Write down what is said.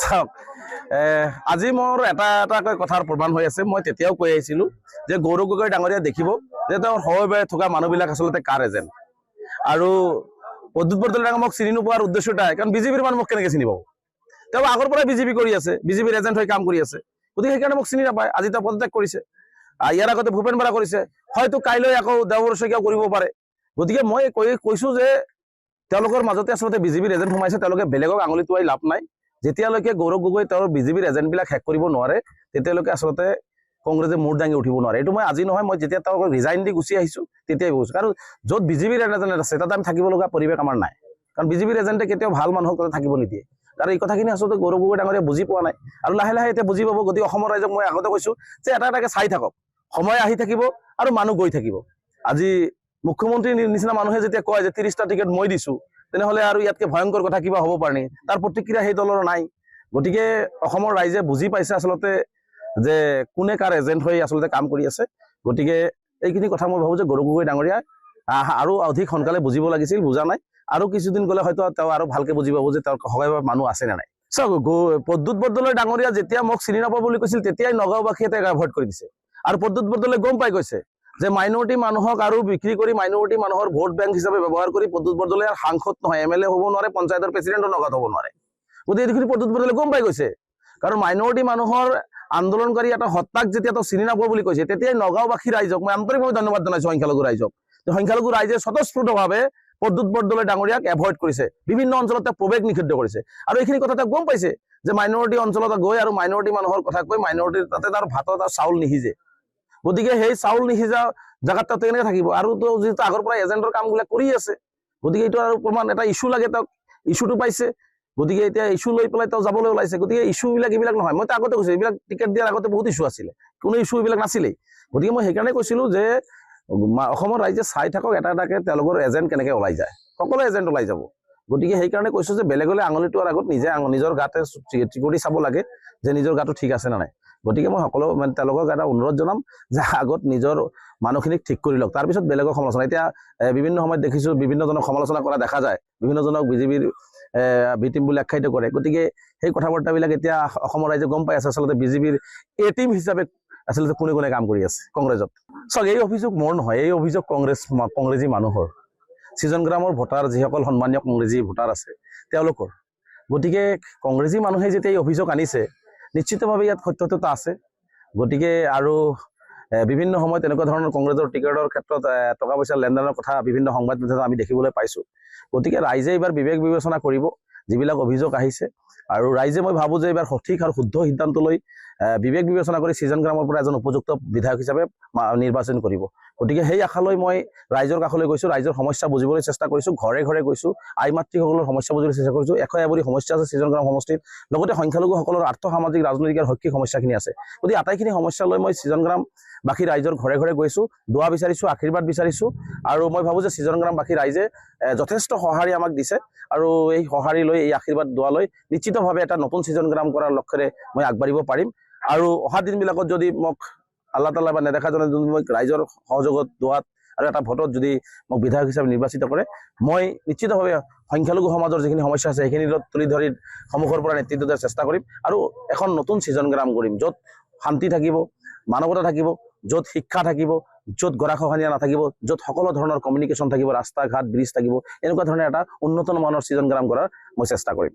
চাওক আজি মোৰ এটাকৈ কথাৰ প্ৰমাণ হৈ আছে। মই তেতিয়াও কৈ আহিছিলোঁ যে গৌৰৱ গগৈ ডাঙৰীয়া দেখিব যে তেওঁৰ সহবাই থকা মানুহবিলাক আচলতে কাৰ এজেণ্ট। আৰু প্ৰদ্যুৎ বৰদলৈ ডাঙৰীয়াক মোক চিনি নোপোৱাৰ উদ্দেশ্য এটাই, কাৰণ বিজেপিৰ মানুহ মোক কেনেকৈ চিনি পাব? তেওঁ আগৰ পৰাই বিজেপি কৰি আছে, বিজেপিৰ এজেণ্ট হৈ কাম কৰি আছে, গতিকে সেইকাৰণে মোক চিনি নাপায়। আজি তেওঁ পদত্যাগ কৰিছে, ইয়াৰ আগতে ভূপেন বৰা কৰিছে, হয়তো কাইলৈ আকৌ দেওবৰ শইকীয়াও কৰিব পাৰে। গতিকে মই কৈছোঁ যে তেওঁলোকৰ মাজতে আচলতে বিজেপিৰ এজেণ্ট সোমাইছে, তেওঁলোকে বেলেগক আঙুলি টোৱাই লাভ নাই। যেতিয়ালৈকে গৌৰৱ গগৈ তেওঁৰ বিজেপিৰ এজেণ্টবিলাক শেষ কৰিব নোৱাৰে, তেতিয়ালৈকে আচলতে কংগ্ৰেছে মূৰ দাঙি উঠিব নোৱাৰে। এইটো মই আজি নহয়, মই যেতিয়া তেওঁক ৰিজাইন দি গুচি আহিছোঁ তেতিয়াই কৈছোঁ। কাৰণ য'ত বিজেপিৰ এজেণ্ট আছে তাতে আমি থাকিব লগা পৰিৱেশ আমাৰ নাই, কাৰণ বিজেপিৰ এজেণ্টে কেতিয়াও ভাল মানুহক থাকিব নিদিয়ে। আৰু এই কথাখিনি আচলতে গৌৰৱ গগৈ ডাঙৰীয়াই বুজি পোৱা নাই, আৰু লাহে লাহে এতিয়া বুজি পাব। গতিকে অসমৰ ৰাইজক মই আগতে কৈছোঁ যে এটাকে চাই থাকক, সময় আহি থাকিব আৰু মানুহ গৈ থাকিব। আজি মুখ্যমন্ত্ৰীৰ নিচিনা মানুহে যেতিয়া কয় যে 30টা টিকেট মই দিছোঁ, তেনেহ'লে আৰু ইয়াতকৈ ভয়ংকৰ কথা কিবা হ'ব পাৰে নেকি? তাৰ প্ৰতিক্ৰিয়া সেই দলৰ নাই। গতিকে অসমৰ ৰাইজে বুজি পাইছে আচলতে যে কোনে কাৰ এজেণ্ট হৈ আচলতে কাম কৰি আছে। গতিকে এইখিনি কথা মই ভাবোঁ যে গৌৰৱ গগৈ ডাঙৰীয়া আৰু অধিক সোনকালে বুজিব লাগিছিল, বুজা নাই। আৰু কিছুদিন গ'লে হয়তো তেওঁ আৰু ভালকে বুজি পাব যে তেওঁৰ সহায় মানুহ আছে নে নাই। চাওক, প্ৰদ্যুৎ বৰদলৈ ডাঙৰীয়া যেতিয়া মোক চিনি নাপাব বুলি কৈছিল, তেতিয়াই নগাঁওবাসীয়ে তেওঁক এভইড কৰি দিছে। আৰু প্ৰদ্যুৎ বৰদলৈ গম পাই গৈছে যে মাইনৰিটি মানুহক আৰু বিক্ৰী কৰি মাইনৰিটি মানুহৰ ভোট বেংক হিচাপে ব্যৱহাৰ কৰি প্ৰদ্যুৎ বৰদলৈ আৰু সাংসদ নহয়, MLA হ'ব নোৱাৰে, পঞ্চায়তৰ প্ৰেচিডেণ্টৰ নগাঁৱত হ'ব নোৱাৰে। গতিকে এইখিনি প্ৰদ্যুৎ বৰদলৈ গম পাই গৈছে। কাৰণ মাইনৰিটি মানুহৰ আন্দোলনকাৰী এটা সত্তাক যেতিয়া তেওঁ চিনি নাপাব বুলি কৈছে, তেতিয়াই নগাঁওবাসী ৰাইজক মই আন্তৰিকভাৱে ধন্যবাদ জনাইছোঁ। সংখ্যালঘু ৰাইজক, সংখ্যালঘু ৰাইজে স্বতঃস্ফূৰ্তভাৱে প্ৰদ্যুৎ বৰদলৈ ডাঙৰীয়াক এভইড কৰিছে, বিভিন্ন অঞ্চলত তেওঁ প্ৰৱেশ নিষিদ্ধ কৰিছে। আৰু এইখিনি কথা তেওঁ গম পাইছে যে মাইনৰিটি অঞ্চলত গৈ আৰু মাইনৰিটি মানুহৰ কথা কৈ মাইনৰিটিৰ তাতে তাৰ ভাতত আৰু চাউল নিসিজে। গতিকে সেই চাউল নিসিজা জেগাত তেওঁ কেনেকৈ থাকিব? আৰু তেওঁ যিহেতু আগৰ পৰা এজেণ্টৰ কামবিলাক কৰি আছে, গতিকে এইটো আৰু প্ৰমাণ এটা ইছ্যু লাগে তেওঁক, ইছ্যুটো পাইছে। গতিকে এতিয়া ইছ্যু লৈ পেলাই তেওঁ যাবলৈ ওলাইছে। গতিকে ইছ্যুবিলাক এইবিলাক নহয়, মই আগতে কৈছোঁ এইবিলাক টিকেট দিয়াৰ আগতে বহুত ইছ্যু আছিলে, কোনো ইছ্যু এইবিলাক নাছিলেই। গতিকে মই সেইকাৰণে কৈছিলোঁ যে অসমৰ ৰাইজে চাই থাকক এটাকে তেওঁলোকৰ এজেণ্ট কেনেকৈ ওলাই যায়, সকলো এজেণ্ট ওলাই যাব। গতিকে সেইকাৰণে কৈছোঁ যে বেলেগলৈ আঙুলি টোৱাৰ আগত নিজে নিজৰ গাতে চিকুটি চাব লাগে যে নিজৰ গাটো ঠিক আছে নে নাই। গতিকে মই সকলো তেওঁলোকক এটা অনুৰোধ জনাম যে আগত নিজৰ মানুহখিনিক ঠিক কৰি লওক, তাৰপিছত বেলেগক সমালোচনা। এতিয়া বিভিন্ন সময়ত দেখিছোঁ বিভিন্নজনক সমালোচনা কৰা দেখা যায়, বিভিন্নজনক বিজেপিৰ ভিটিম বুলি আখ্যায়িত কৰে। গতিকে সেই কথা বাৰ্তাবিলাক এতিয়া অসমৰ ৰাইজে গম পাই আছে আচলতে বিজেপিৰ এ টিম হিচাপে আচলতে কোনে কোনে কাম কৰি আছে কংগ্ৰেছত। চাওক, এই অভিযোগ মোৰ নহয়, এই অভিযোগ কংগ্ৰেছী মানুহৰ, সৃজন গ্ৰামৰ ভোটাৰ যিসকল সন্মানীয় কংগ্ৰেছী ভোটাৰ আছে তেওঁলোকৰ। গতিকে কংগ্ৰেছী মানুহে যেতিয়া এই অভিযোগ আনিছে, নিশ্চিতভাৱে ইয়াত সত্যতা আছে। গতিকে আৰু বিভিন্ন সময়ত তেনেকুৱা ধৰণৰ কংগ্ৰেছৰ টিকেটৰ ক্ষেত্ৰত টকা পইচাৰ লেনদেনৰ কথা বিভিন্ন সংবাদ মাধ্যমত আমি দেখিবলৈ পাইছোঁ। গতিকে ৰাইজে এইবাৰ বিবেক বিবেচনা কৰিব যিবিলাক অভিযোগ আহিছে, আৰু ৰাইজে মই ভাবোঁ যে এইবাৰ সঠিক আৰু শুদ্ধ সিদ্ধান্ত লৈ বিবেক বিবেচনা কৰি সৃজন গ্ৰামৰ পৰা এজন উপযুক্ত বিধায়ক হিচাপে নিৰ্বাচন কৰিব। গতিকে সেই আশালৈ মই ৰাইজৰ কাষলৈ গৈছোঁ, ৰাইজৰ সমস্যা বুজিবলৈ চেষ্টা কৰিছোঁ, ঘৰে ঘৰে গৈছোঁ, আই মাতৃসকলৰ সমস্যা বুজিবলৈ চেষ্টা কৰিছোঁ। এবৰি সমস্যা আছে সৃজন গ্ৰাম সমষ্টিত, লগতে সংখ্যালঘুসকলৰ আৰ্থ সামাজিক ৰাজনৈতিক আৰু শৈক্ষিক সমস্যাখিনি আছে। গতিকে আটাইখিনি সমস্যা লৈ মই সৃজন গ্ৰামবাসী ৰাইজৰ ঘৰে ঘৰে গৈছোঁ, দোৱা বিচাৰিছোঁ, আশীৰ্বাদ বিচাৰিছোঁ। আৰু মই ভাবোঁ যে সৃজন গ্ৰামবাসী ৰাইজে যথেষ্ট সঁহাৰি আমাক দিছে, আৰু এই সঁহাৰি লৈ এই আশীৰ্বাদ দোৱা লৈ নিশ্চিতভাৱে এটা নতুন সৃজন গ্ৰাম কৰাৰ লক্ষ্যৰে মই আগবাঢ়িব পাৰিম। আৰু অহা দিনবিলাকত যদি মোক আল্লাহ তাআলা বা নেদেখাজনে যদি মোক ৰাইজৰ সহযোগত দোৱাত আৰু এটা ভোটত যদি মোক বিধায়ক হিচাপে নিৰ্বাচিত কৰে, মই নিশ্চিতভাৱে সংখ্যালঘু সমাজৰ যিখিনি সমস্যা আছে সেইখিনি তুলি ধৰি সন্মুখৰ পৰা নেতৃত্ব দিয়াৰ চেষ্টা কৰিম, আৰু এখন নতুন সৃজন গ্ৰাম কৰিম য'ত শান্তি থাকিব, মানৱতা থাকিব, য'ত শিক্ষা থাকিব, য'ত গৰাখহনীয়া নাথাকিব, য'ত সকলো ধৰণৰ কমিউনিকেশ্যন থাকিব, ৰাস্তা ঘাট ব্ৰিজ থাকিব, এনেকুৱা ধৰণৰ এটা উন্নত মানৰ সৃজন গ্ৰাম কৰাৰ মই চেষ্টা কৰিম।